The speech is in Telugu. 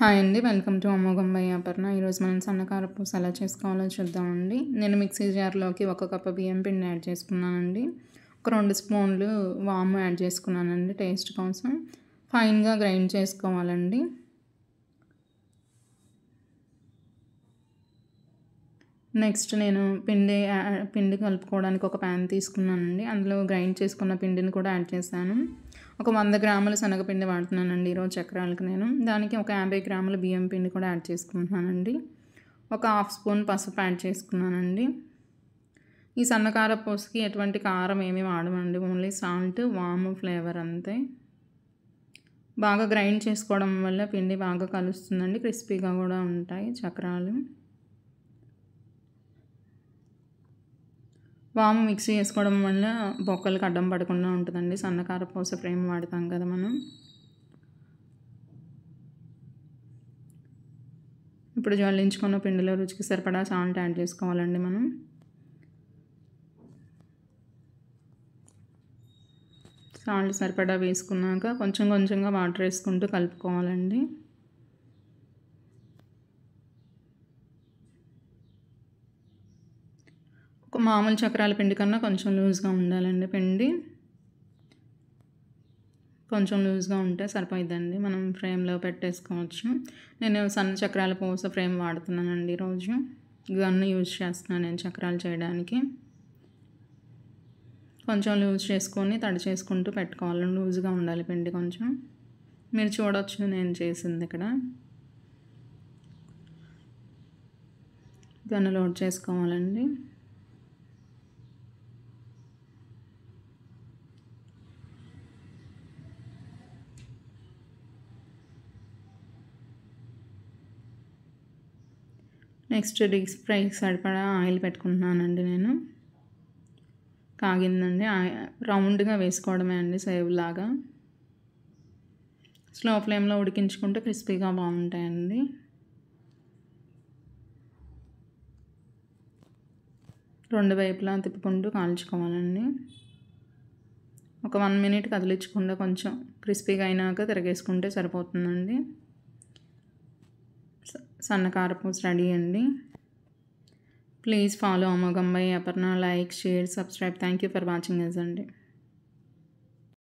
హాయ్ అండి. వెల్కమ్ టు అమోఘం బై అపర్ణ. ఈరోజు మనం సన్నకార పూస ఎలా చేసుకోవాలో చూద్దామండి. నేను మిక్సీ జార్లోకి 1 కప్పు బియ్యం పిండి యాడ్ చేసుకున్నానండి. ఒక 2 స్పూన్లు వాము యాడ్ చేసుకున్నానండి టేస్ట్ కోసం. ఫైన్గా గ్రైండ్ చేసుకోవాలండి. నెక్స్ట్ నేను పిండి కలుపుకోవడానికి ఒక ప్యాన్ తీసుకున్నానండి. అందులో గ్రైండ్ చేసుకున్న పిండిని కూడా యాడ్ చేశాను. ఒక 100 గ్రాముల శనగపిండి వాడుతున్నానండి ఈరోజు చక్రాలకు నేను. దానికి ఒక 50 గ్రాముల బియ్యం పిండి కూడా యాడ్ చేసుకుంటున్నానండి. ఒక హాఫ్ స్పూన్ పసుపు యాడ్ చేసుకున్నానండి. ఈ సన్నకార పూసకి ఎటువంటి కారం ఏమీ వాడమండి. ఓన్లీ సాల్ట్, వాము ఫ్లేవర్ అంతే. బాగా గ్రైండ్ చేసుకోవడం వల్ల పిండి బాగా కలుస్తుందండి. క్రిస్పీగా కూడా ఉంటాయి చక్రాలు. వాము మిక్సీ చేసుకోవడం వల్ల బొక్కలకు అడ్డం పడకుండా ఉంటుందండి. సన్నకార పూస ఫ్రేమ్ వాడతాం కదా మనం. ఇప్పుడు జల్లించుకున్న పిండిలో రుచికి సరిపడా సాల్ట్ యాడ్ చేసుకోవాలండి మనం. సాల్ట్ సరిపడా వేసుకున్నాక కొంచెం కొంచెంగా వాటర్ వేసుకుంటూ కలుపుకోవాలండి. ఒక మామూలు చక్రాల పిండి కన్నా కొంచెం లూజ్గా ఉండాలండి పిండి. కొంచెం లూజ్గా ఉంటే సరిపోయిద్దండి. మనం ఫ్రేమ్లో పెట్టేసుకోవచ్చు. నేను సన్న చక్రాల పూస ఫ్రేమ్ వాడుతున్నానండి ఈరోజు. గన్ను యూజ్ చేస్తున్నాను నేను చక్రాలు చేయడానికి. కొంచెం లూజ్ చేసుకొని తడి చేసుకుంటూ పెట్టుకోవాలి. లూజ్గా ఉండాలి పిండి కొంచెం. మీరు చూడవచ్చు నేను చేసింది ఇక్కడ. గన్ను లోడ్ చేసుకోవాలండి. నెక్స్ట్ డీప్ ఫ్రైకి సరిపడా ఆయిల్ పెట్టుకుంటున్నానండి నేను. కాగిందండి. రౌండ్గా వేసుకోవడమే అండి సేవ్ లాగా. స్లో ఫ్లేమ్లో ఉడికించుకుంటే క్రిస్పీగా బాగుంటాయండి. రెండు వైపులా తిప్పుకుంటూ కాల్చుకోవాలండి. ఒక 1 మినిట్ కదిలించకుండా కొంచెం క్రిస్పీగా అయినాక తిరగేసుకుంటే సరిపోతుందండి. సన్నకార పూస రెడీ అండి. ప్లీజ్ ఫాలో అమోఘం by Aparna. Like, share, subscribe. Thank you for watching us అండి.